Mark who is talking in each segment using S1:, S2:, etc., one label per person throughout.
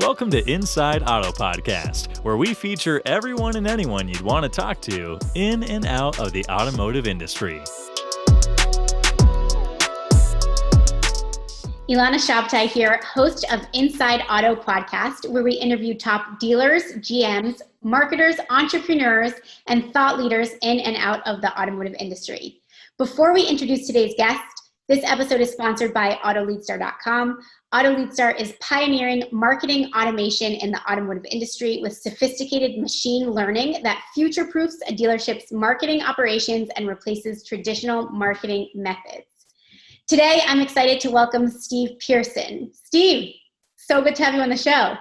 S1: Welcome to Inside Auto Podcast, where we feature everyone and anyone you'd want to talk to in and out of the automotive industry.
S2: Ilana Shabtai here, host of Inside Auto Podcast, where we interview top dealers, GMs, marketers, entrepreneurs, and thought leaders in and out of the automotive industry. Before we introduce today's guest, this episode is sponsored by AutoLeadStar.com. AutoLeadStar is pioneering marketing automation in the automotive industry with sophisticated machine learning that future-proofs a dealership's marketing operations and replaces traditional marketing methods. Today, I'm excited to welcome Steve Pearson. Steve, so good to have you on the show.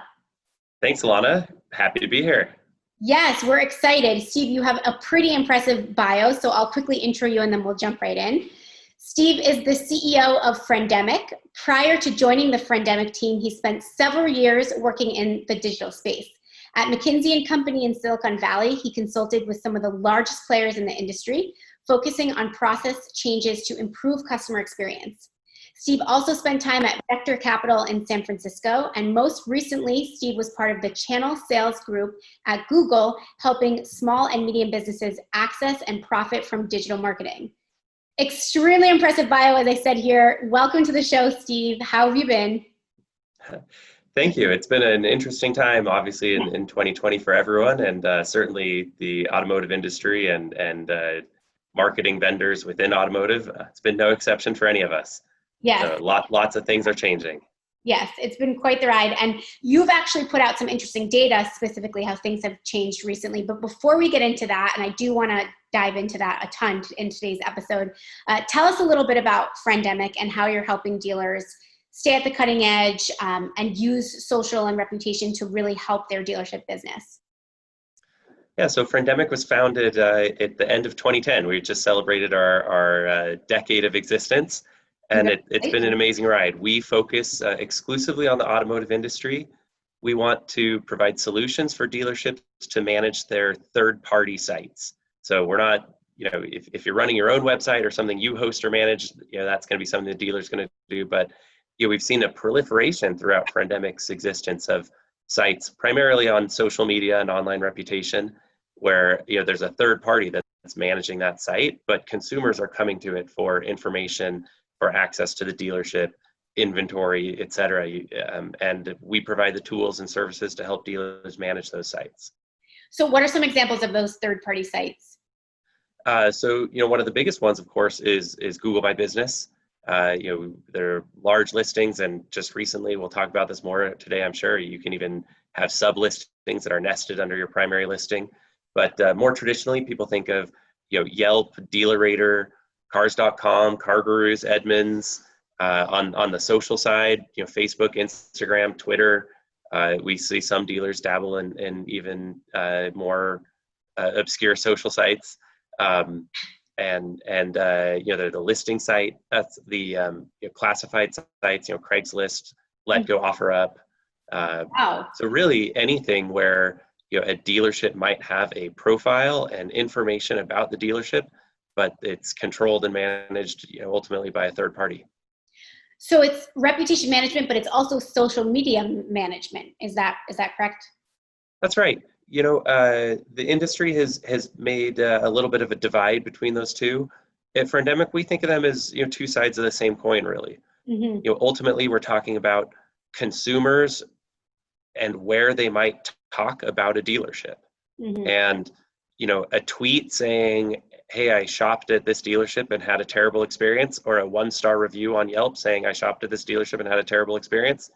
S3: Thanks, Ilana. Happy to be here.
S2: Yes, we're excited. Steve, you have a pretty impressive bio, so I'll quickly intro you and then we'll jump right in. Steve is the CEO of Friendemic. Prior to joining the Friendemic team, he spent several years working in the digital space. At McKinsey and Company in Silicon Valley, he consulted with some of the largest players in the industry, focusing on process changes to improve customer experience. Steve also spent time at Vector Capital in San Francisco, and most recently, Steve was part of the channel sales group at Google, helping small and medium businesses access and profit from digital marketing. Extremely impressive bio, as I said here. Welcome to the show, Steve. How have you been?
S3: Thank you. It's been an interesting time, obviously, in 2020 for everyone, and certainly the automotive industry and marketing vendors within automotive. It's been no exception for any of us.
S2: Yes.
S3: So lots of things are changing.
S2: Yes, it's been quite the ride. And you've actually put out some interesting data, specifically how things have changed recently. But before we get into that, and I do want to dive into that a ton in today's episode, tell us a little bit about Friendemic and how you're helping dealers stay at the cutting edge and use social and reputation to really help their dealership business.
S3: Yeah, so Friendemic was founded at the end of 2010. We just celebrated our decade of existence. And it's been an amazing ride. We focus exclusively on the automotive industry. We want to provide solutions for dealerships to manage their third-party sites. So we're not, if you're running your own website or something you host or manage, that's going to be something the dealer's going to do. But we've seen a proliferation throughout Friendemic's existence of sites, primarily on social media and online reputation, where there's a third party that's managing that site, but consumers are coming to it for information, for access to the dealership, inventory, et cetera. And we provide the tools and services to help dealers manage those sites. So
S2: what are some examples of those third-party sites?
S3: So one of the biggest ones, of course, is Google My Business. There are large listings, and just recently, we'll talk about this more today, I'm sure, you can even have sub-listings that are nested under your primary listing. But more traditionally, people think of Yelp, DealerRater, Cars.com, CarGurus, Edmunds. On the social side, Facebook, Instagram, Twitter. We see some dealers dabble in even more obscure social sites. And they're the listing site. That's the classified sites. Craigslist, Letgo, OfferUp.
S2: Wow.
S3: So really anything where a dealership might have a profile and information about the dealership, but it's controlled and managed, ultimately by a third party.
S2: So it's reputation management, but it's also social media management. Is that correct?
S3: That's right. The industry has made a little bit of a divide between those two. At Friendemic, we think of them as two sides of the same coin, really. Mm-hmm. Ultimately, we're talking about consumers and where they might talk about a dealership. Mm-hmm. And a tweet saying, hey, I shopped at this dealership and had a terrible experience, or a 1-star review on Yelp saying I shopped at this dealership and had a terrible experience.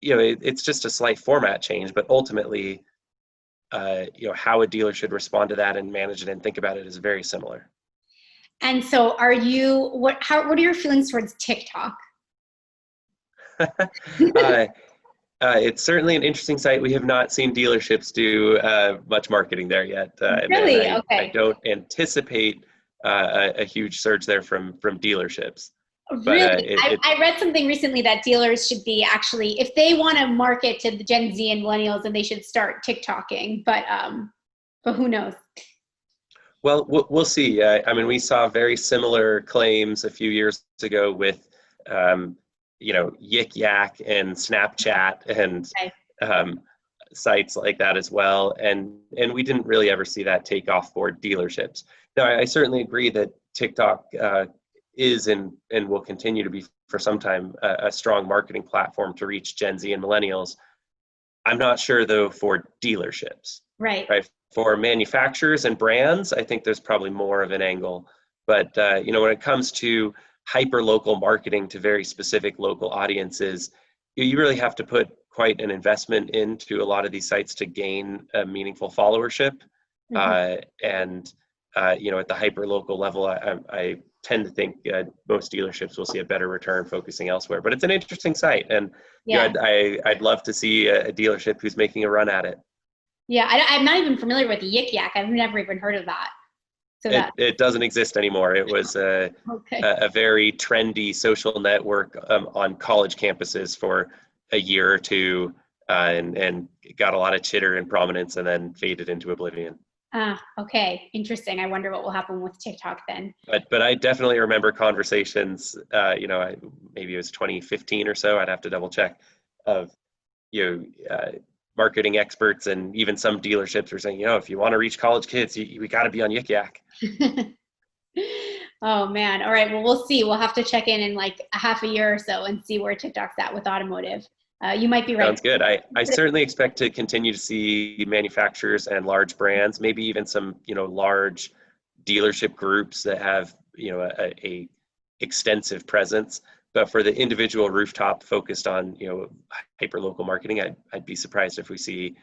S3: It's just a slight format change, but ultimately, how a dealer should respond to that and manage it and think about it is very similar.
S2: And so what are your feelings towards TikTok?
S3: It's certainly an interesting site. We have not seen dealerships do much marketing there yet.
S2: Really?
S3: Okay.
S2: I
S3: don't anticipate a huge surge there from dealerships.
S2: Really? I read something recently that dealers should be actually, if they want to market to the Gen Z and millennials, then they should start TikToking. But who knows?
S3: Well, we'll see. We saw very similar claims a few years ago with Yik Yak and Snapchat and sites like that as well. And we didn't really ever see that take off for dealerships. Now, I certainly agree that TikTok is and will continue to be for some time a strong marketing platform to reach Gen Z and millennials. I'm not sure though for dealerships.
S2: Right.
S3: For manufacturers and brands, I think there's probably more of an angle. But when it comes to hyper local marketing to very specific local audiences, you really have to put quite an investment into a lot of these sites to gain a meaningful followership. And at the hyper local level, I tend to think most dealerships will see a better return focusing elsewhere. But it's an interesting site, and I'd love to see a dealership who's making a run at it.
S2: Yeah, I'm not even familiar with Yik Yak. I've never even heard of that. So
S3: it doesn't exist anymore. It was a very trendy social network on college campuses for a year or two, and got a lot of chitter and prominence, and then faded into oblivion.
S2: Okay, interesting. I wonder what will happen with TikTok then.
S3: But I definitely remember conversations. Maybe it was 2015 or so. I'd have to double check. Of marketing experts and even some dealerships are saying, if you want to reach college kids, we got to be on Yik Yak.
S2: Oh man. All right. Well, we'll see. We'll have to check in like a half a year or so and see where TikTok's at with automotive. You might be right.
S3: Sounds good. I certainly expect to continue to see manufacturers and large brands, maybe even some, large dealership groups that have, a extensive presence. But for the individual rooftop focused on, hyper local marketing, I'd be surprised if we see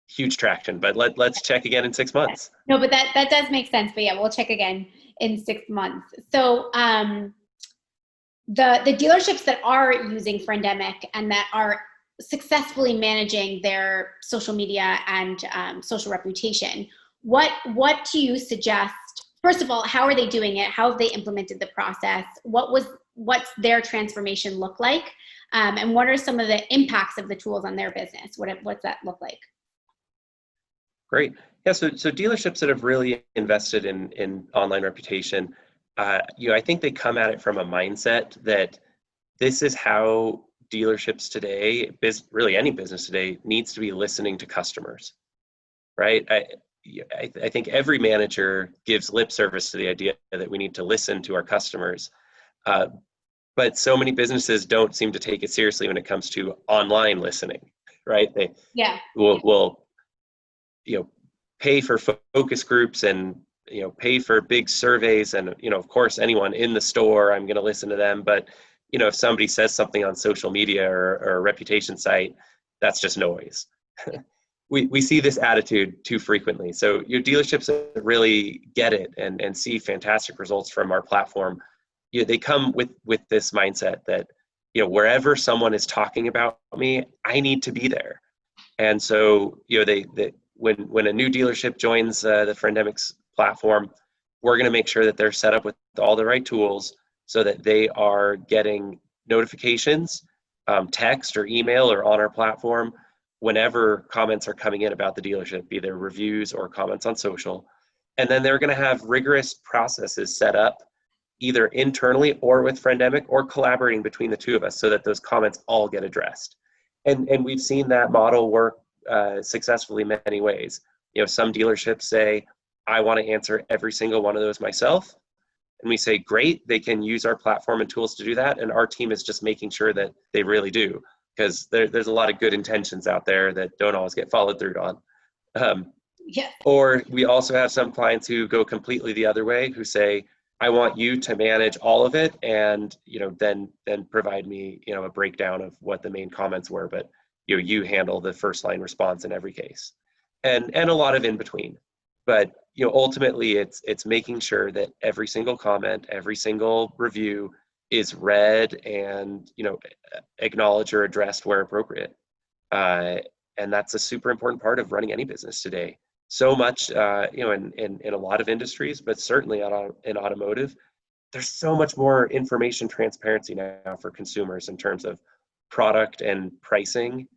S3: huge traction. But let's check again in 6 months.
S2: No, but that does make sense. But yeah, we'll check again in 6 months. So the dealerships that are using Friendemic and that are successfully managing their social media and social reputation, what do you suggest? First of all, how are they doing it? How have they implemented the process? What's their transformation look like? And what are some of the impacts of the tools on their business? What's that look like?
S3: Great. Yeah, so dealerships that have really invested in online reputation, I think they come at it from a mindset that this is how dealerships today, really any business today, needs to be listening to customers, right? I think every manager gives lip service to the idea that we need to listen to our customers. But so many businesses don't seem to take it seriously when it comes to online listening, right? They will pay for focus groups and pay for big surveys, and of course anyone in the store, I'm going to listen to them. But if somebody says something on social media or a reputation site, that's just noise. We see this attitude too frequently. So your dealerships that really get it and see fantastic results from our platform, they come with this mindset that wherever someone is talking about me, I need to be there. And so when a new dealership joins the Friendemic's platform, we're going to make sure that they're set up with all the right tools so that they are getting notifications, text or email or on our platform whenever comments are coming in about the dealership, be there reviews or comments on social. And then they're going to have rigorous processes set up either internally or with Friendemic or collaborating between the two of us so that those comments all get addressed. And we've seen that model work successfully in many ways. Some dealerships say, I want to answer every single one of those myself. And we say, great, they can use our platform and tools to do that. And our team is just making sure that they really do, because there's a lot of good intentions out there that don't always get followed through on. Or we also have some clients who go completely the other way, who say, I want you to manage all of it, and then provide me a breakdown of what the main comments were, but you handle the first line response in every case, and a lot of in between. But ultimately it's making sure that every single comment, every single review is read and acknowledged or addressed where appropriate. And that's a super important part of running any business today. So much, in a lot of industries, but certainly in automotive, there's so much more information transparency now for consumers in terms of product and pricing.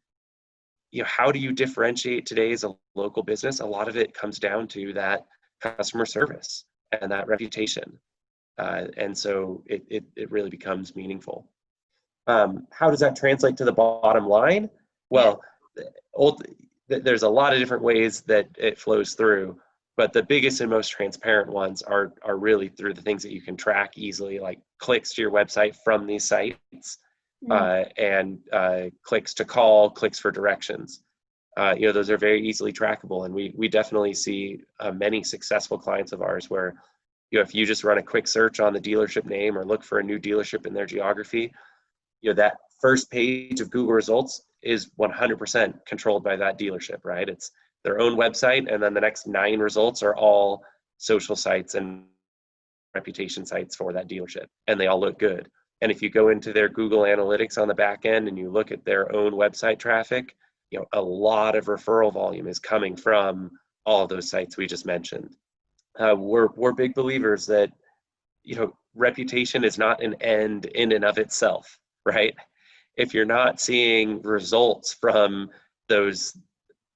S3: How do you differentiate today as a local business? A lot of it comes down to that customer service and that reputation. And so it really becomes meaningful. How does that translate to the bottom line? Well, there's a lot of different ways that it flows through, but the biggest and most transparent ones are really through the things that you can track easily, like clicks to your website from these sites, and clicks to call, clicks for directions. Those are very easily trackable, and we definitely see many successful clients of ours where, if you just run a quick search on the dealership name or look for a new dealership in their geography, that first page of Google results is 100% controlled by that dealership, right? It's their own website, and then the next 9 results are all social sites and reputation sites for that dealership, and they all look good. And if you go into their Google Analytics on the back end and you look at their own website traffic, a lot of referral volume is coming from all of those sites we just mentioned. We're big believers that reputation is not an end in and of itself, right? If you're not seeing results from those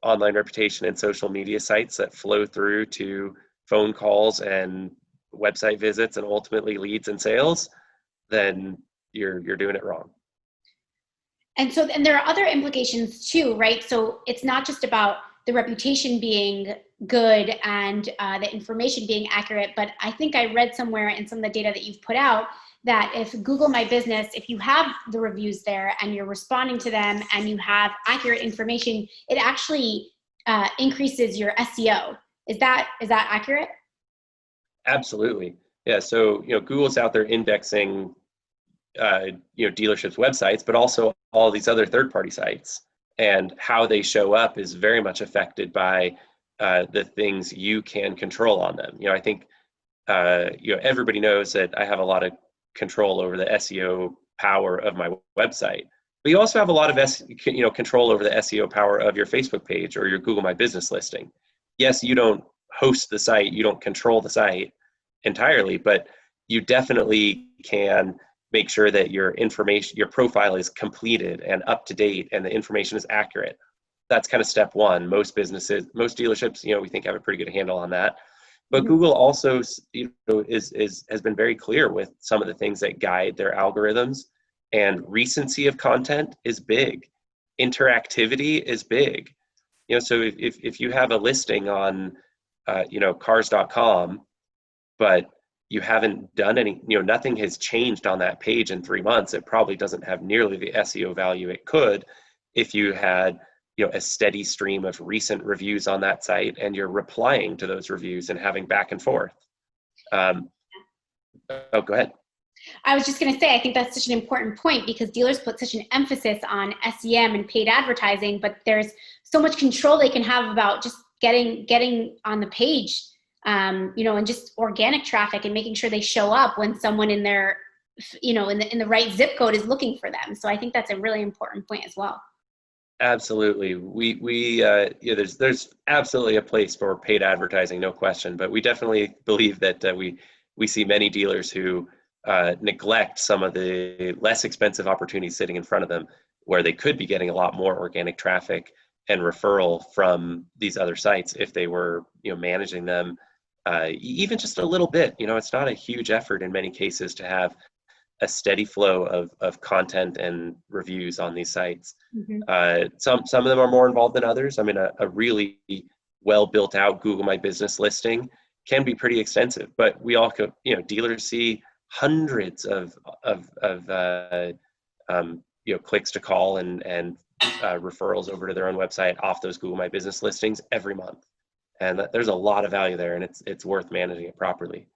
S3: online reputation and social media sites that flow through to phone calls and website visits and ultimately leads and sales, then you're doing it wrong.
S2: And there are other implications too, right? So it's not just about the reputation being good and the information being accurate, but I think I read somewhere in some of the data that you've put out that if Google My Business, if you have the reviews there and you're responding to them and you have accurate information, it actually increases your SEO. Is that accurate?
S3: Absolutely. Yeah. So, Google's out there indexing, dealerships' websites, but also all these other third-party sites, and how they show up is very much affected by the things you can control on them. I think, everybody knows that I have a lot of control over the SEO power of my website, but you also have a lot of control over the SEO power of your Facebook page or your Google My Business listing. Yes, you don't host the site, you don't control the site entirely, but you definitely can make sure that your information, your profile is completed and up to date and the information is accurate. That's kind of step one. Most businesses, most dealerships, we think have a pretty good handle on that. But Google also, has been very clear with some of the things that guide their algorithms, and recency of content is big. Interactivity is big. So if you have a listing on, cars.com, but you haven't done any, nothing has changed on that page in 3 months, it probably doesn't have nearly the SEO value it could if you had, a steady stream of recent reviews on that site and you're replying to those reviews and having back and forth. Go ahead.
S2: I was just going to say, I think that's such an important point because dealers put such an emphasis on SEM and paid advertising, but there's so much control they can have about just getting on the page, and just organic traffic and making sure they show up when someone in their, in the right zip code is looking for them. So I think that's a really important point as well.
S3: Absolutely. There's absolutely a place for paid advertising, no question, but we definitely believe that we see many dealers who neglect some of the less expensive opportunities sitting in front of them where they could be getting a lot more organic traffic and referral from these other sites if they were, managing them even just a little bit. It's not a huge effort in many cases to have a steady flow of content and reviews on these sites. Some of them are more involved than others. I mean, a really well built out Google My Business listing can be pretty extensive, but we all could, dealers see hundreds of clicks to call and referrals over to their own website off those Google My Business listings every month. And there's a lot of value there, and it's worth managing it properly.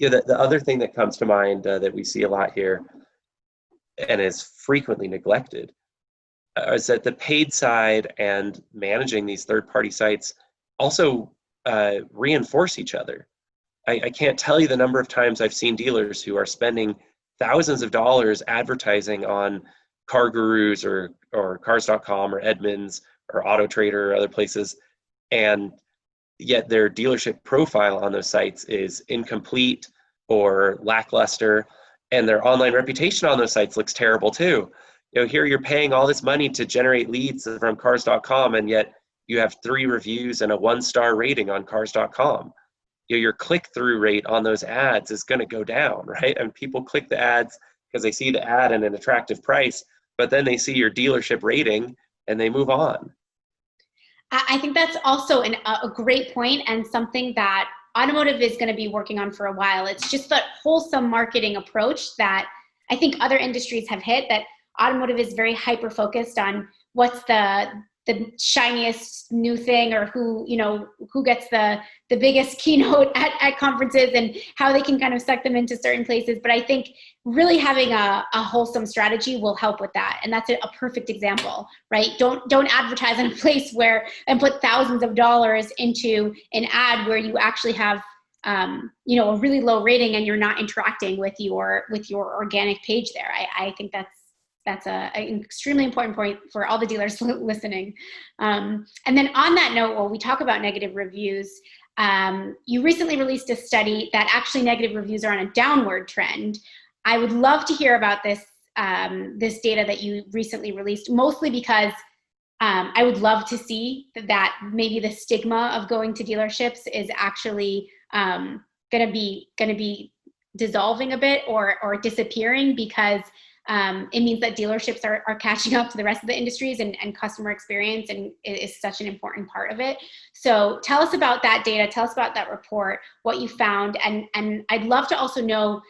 S3: The other thing that comes to mind that we see a lot here and is frequently neglected is that the paid side and managing these third-party sites also reinforce each other. I can't tell you the number of times I've seen dealers who are spending thousands of dollars advertising on Car Gurus or Cars.com or Edmunds or Auto Trader or other places, and yet their dealership profile on those sites is incomplete or lackluster, and their online reputation on those sites looks terrible too. Here you're paying all this money to generate leads from Cars.com, and yet you have 3 reviews and a 1-star rating on Cars.com. Your click-through rate on those ads is going to go down, right? And people click the ads because they see the ad and an attractive price, but then they see your dealership rating and they move on.
S2: I think that's also a great point, and something that Automotive is going to be working on for a while. It's just that wholesome marketing approach that I think other industries have hit, that Automotive is very hyper focused on what's the shiniest new thing, or who gets the biggest keynote at conferences, and how they can kind of suck them into certain places. But I think really having a wholesome strategy will help with that. And that's a perfect example, right? Don't advertise in a place and put thousands of dollars into an ad where you actually have a really low rating and you're not interacting with your organic page there. I think that's an extremely important point for all the dealers listening. And then on that note, while we talk about negative reviews, you recently released a study that actually negative reviews are on a downward trend. I would love to hear about this data that you recently released, mostly because I would love to see that maybe the stigma of going to dealerships is actually going to be dissolving a bit or disappearing, because it means that dealerships are catching up to the rest of the industries, and customer experience and is such an important part of it. So tell us about that data, tell us about that report, what you found, and I'd love to also know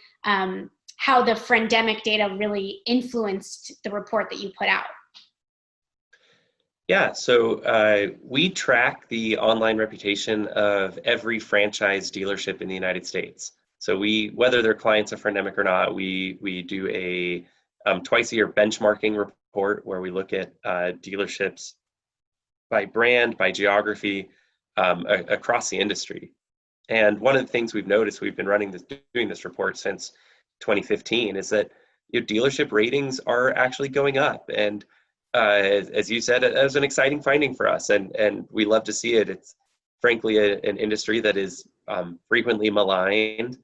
S2: how the Friendemic data really influenced the report that you put out.
S3: Yeah, so we track the online reputation of every franchise dealership in the United States. So whether they're clients of Friendemic or not, we do a twice a year benchmarking report where we look at dealerships by brand, by geography, across the industry. And one of the things we've noticed, we've been doing this report since 2015, is that dealership ratings are actually going up. And as you said, it was an exciting finding for us, and we love to see it. It's frankly an industry that is frequently maligned.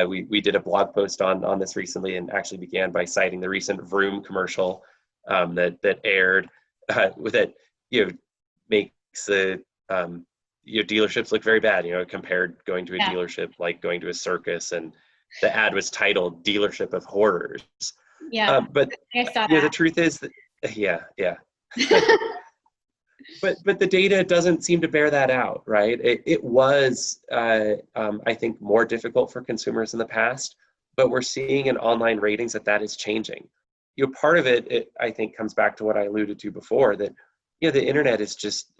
S3: We did a blog post on this recently, and actually began by citing the recent Vroom commercial that aired that makes the dealerships look very bad. Compared going to a dealership like going to a circus, and the ad was titled "Dealership of Horrors."
S2: Yeah,
S3: but
S2: I saw that.
S3: The truth is that yeah. But the data doesn't seem to bear that out, right? It was, I think, more difficult for consumers in the past, but we're seeing in online ratings that is changing. Part of it, I think, comes back to what I alluded to before, that the internet is just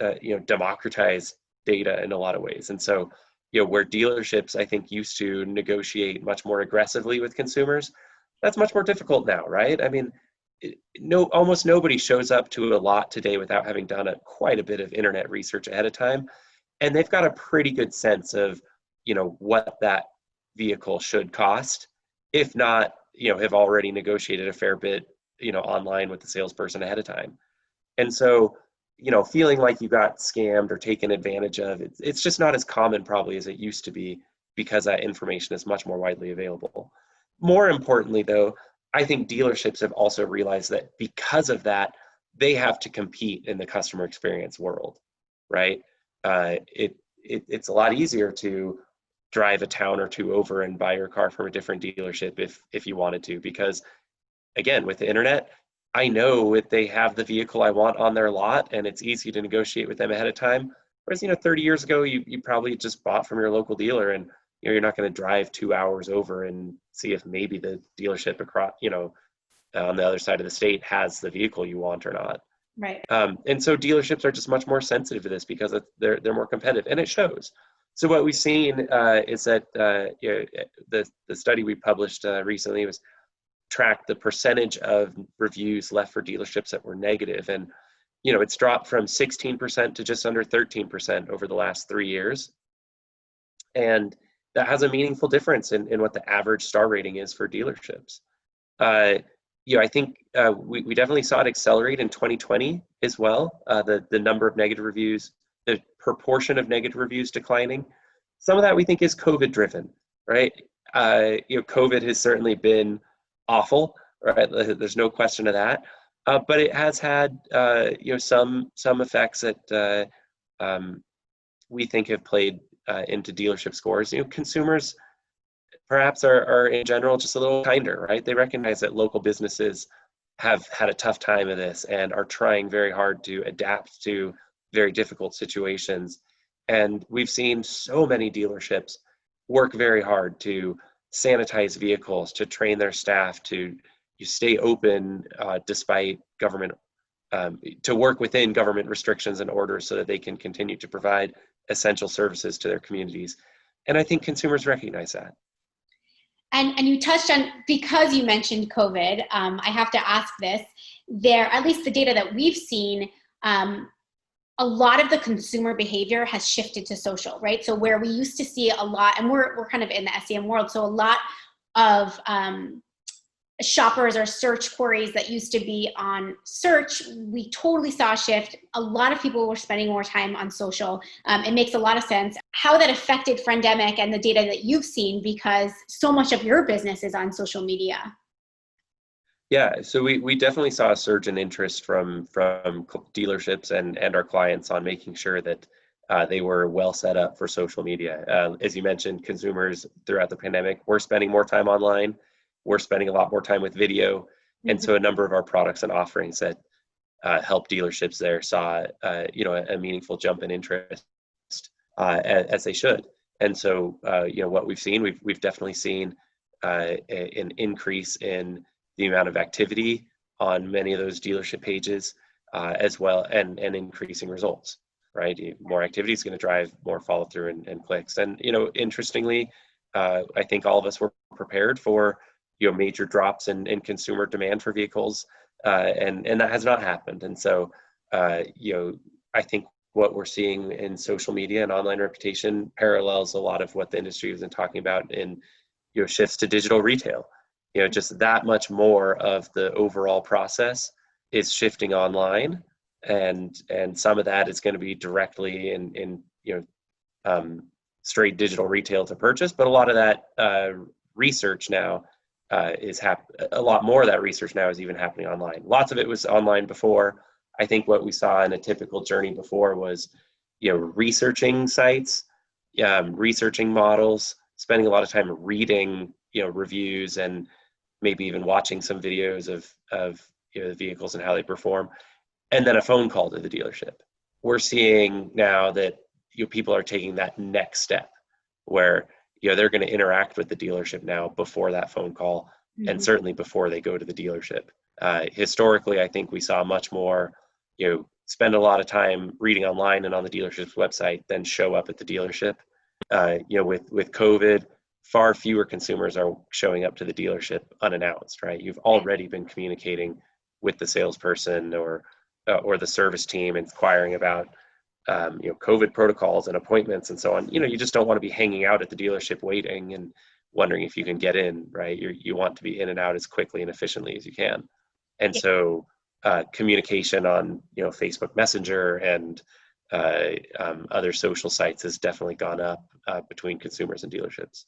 S3: democratized data in a lot of ways, and so where dealerships, I think, used to negotiate much more aggressively with consumers, that's much more difficult now, right? I mean, almost nobody shows up to a lot today without having done quite a bit of internet research ahead of time, and they've got a pretty good sense of what that vehicle should cost, if not have already negotiated a fair bit online with the salesperson ahead of time. And so feeling like you got scammed or taken advantage of, it's just not as common probably as it used to be, because that information is much more widely available. More importantly, though, I think dealerships have also realized that because of that, they have to compete in the customer experience world, right? It's a lot easier to drive a town or two over and buy your car from a different dealership if you wanted to, because again, with the internet, I know if they have the vehicle I want on their lot, and it's easy to negotiate with them ahead of time. Whereas 30 years ago, you probably just bought from your local dealer, and you're not going to drive 2 hours over and see if maybe the dealership across, on the other side of the state has the vehicle you want or not.
S2: Right.
S3: And so dealerships are just much more sensitive to this because they're more competitive, and it shows. So what we've seen is that the study we published recently was tracked the percentage of reviews left for dealerships that were negative, and it's dropped from 16% to just under 13% over the last 3 years. And that has a meaningful difference in what the average star rating is for dealerships. I think we definitely saw it accelerate in 2020 as well. The number of negative reviews, the proportion of negative reviews declining. Some of that we think is COVID driven, right? COVID has certainly been awful, right? There's no question of that. But it has had some effects that we think have played into dealership scores. Consumers perhaps are in general just a little kinder, right? They recognize that local businesses have had a tough time of this and are trying very hard to adapt to very difficult situations. And we've seen so many dealerships work very hard to sanitize vehicles, to train their staff, to stay open despite government, to work within government restrictions and orders so that they can continue to provide essential services to their communities. And I think consumers recognize that.
S2: And you touched on, because you mentioned COVID, I have to ask this, at least the data that we've seen, a lot of the consumer behavior has shifted to social, right? So where we used to see a lot, and we're kind of in the SEM world, so a lot of shoppers or search queries that used to be on search, we totally saw a shift. A lot of people were spending more time on social. It makes a lot of sense. How that affected Friendemic and the data that you've seen, because so much of your business is on social media.
S3: Yeah, so we definitely saw a surge in interest from dealerships and our clients on making sure that they were well set up for social media. As you mentioned, consumers throughout the pandemic were spending more time online. We're spending a lot more time with video. And so a number of our products and offerings that help dealerships there saw a meaningful jump in interest as they should. And so what we've seen, we've definitely seen an increase in the amount of activity on many of those dealership pages, as well, and increasing results, right? More activity is going to drive more follow through and clicks. And, interestingly, I think all of us were prepared for, major drops in consumer demand for vehicles, and that has not happened. And so, I think what we're seeing in social media and online reputation parallels a lot of what the industry has been talking about in, shifts to digital retail. Just that much more of the overall process is shifting online, and some of that is going to be directly in straight digital retail to purchase, but a lot of that research now a lot more of that research now is even happening online. Lots of it was online before. I think what we saw in a typical journey before was, researching sites, researching models, spending a lot of time reading, reviews, and maybe even watching some videos of the vehicles and how they perform, and then a phone call to the dealership. We're seeing now that people are taking that next step where they're going to interact with the dealership now before that phone call, and certainly before they go to the dealership. Historically, I think we saw much more, spend a lot of time reading online and on the dealership's website, then show up at the dealership. With COVID, far fewer consumers are showing up to the dealership unannounced, right? You've already been communicating with the salesperson or the service team, inquiring about COVID protocols and appointments and so on. You just don't want to be hanging out at the dealership waiting and wondering if you can get in, right? You want to be in and out as quickly and efficiently as you can. And so communication on, Facebook Messenger and other social sites has definitely gone up between consumers and dealerships.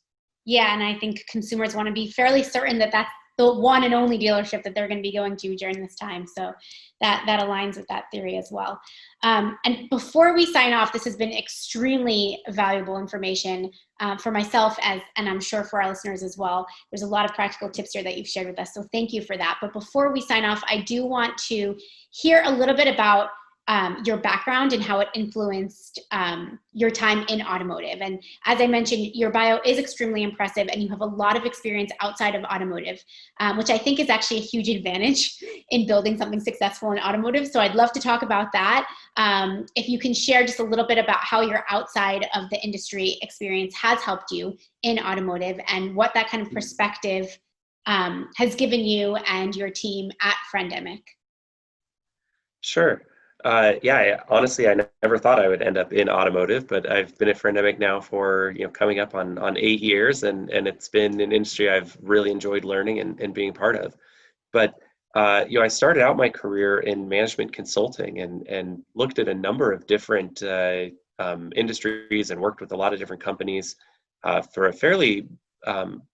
S2: Yeah, and I think consumers want to be fairly certain that that's the one and only dealership that they're going to be going to during this time. So that aligns with that theory as well. And before we sign off, this has been extremely valuable information for myself, and I'm sure for our listeners as well. There's a lot of practical tips here that you've shared with us, so thank you for that. But before we sign off, I do want to hear a little bit about your background and how it influenced your time in automotive. And as I mentioned, your bio is extremely impressive, and you have a lot of experience outside of automotive, which I think is actually a huge advantage in building something successful in automotive. So I'd love to talk about that. If you can share just a little bit about how your outside of the industry experience has helped you in automotive, and what that kind of perspective has given you and your team at Friendemic.
S3: Sure. Honestly, I never thought I would end up in automotive, but I've been at Friendemic now for, coming up on 8 years, and it's been an industry I've really enjoyed learning and being part of. But, I started out my career in management consulting and looked at a number of different industries and worked with a lot of different companies for a fairly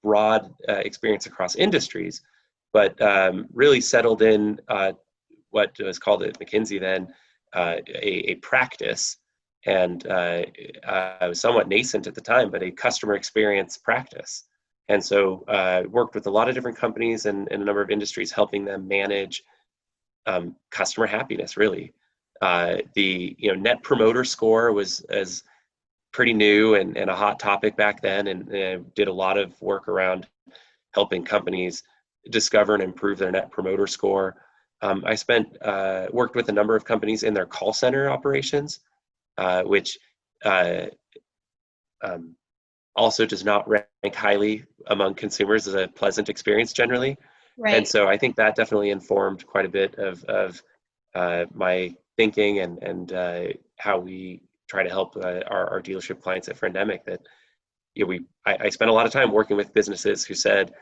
S3: broad experience across industries, but really settled in what was called at McKinsey then a practice, and I was somewhat nascent at the time, but a customer experience practice. And so worked with a lot of different companies and in a number of industries, helping them manage customer happiness, really. The net promoter score was pretty new and a hot topic back then, and did a lot of work around helping companies discover and improve their net promoter score. I worked with a number of companies in their call center operations, which also does not rank highly among consumers as a pleasant experience generally.
S2: Right.
S3: And so I think that definitely informed quite a bit of my thinking and how we try to help our dealership clients at Friendemic. That I spent a lot of time working with businesses who said,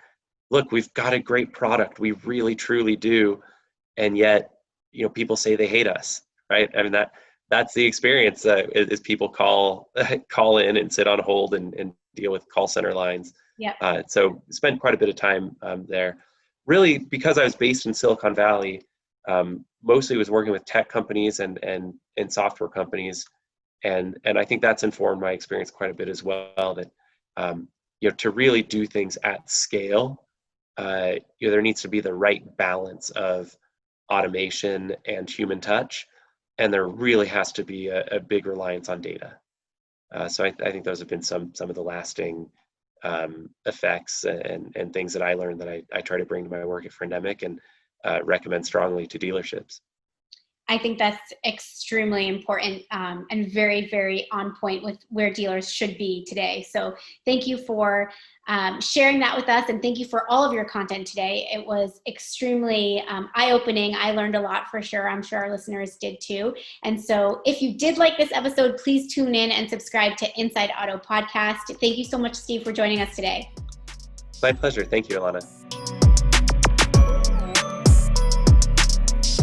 S3: look, we've got a great product, we really truly do, and yet people say they hate us, right? I mean, that's the experience, is people call in and sit on hold and deal with call center lines.
S2: Yeah.
S3: So spent quite a bit of time there. Really, because I was based in Silicon Valley, mostly was working with tech companies and software companies, and I think that's informed my experience quite a bit as well. That to really do things at scale, there needs to be the right balance of automation and human touch, and there really has to be a big reliance on data. So I think those have been some of the lasting effects and things that I learned that I try to bring to my work at Friendemic and recommend strongly to dealerships.
S2: I think that's extremely important and very, very on point with where dealers should be today. So thank you for sharing that with us, and thank you for all of your content today. It was extremely eye-opening. I learned a lot for sure. I'm sure our listeners did too. And so if you did like this episode, please tune in and subscribe to Inside Auto Podcast. Thank you so much, Steve, for joining us today.
S3: My pleasure. Thank you, Alana.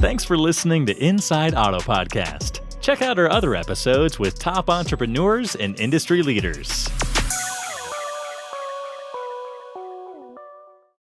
S1: Thanks for listening to Inside Auto Podcast. Check out our other episodes with top entrepreneurs and industry leaders.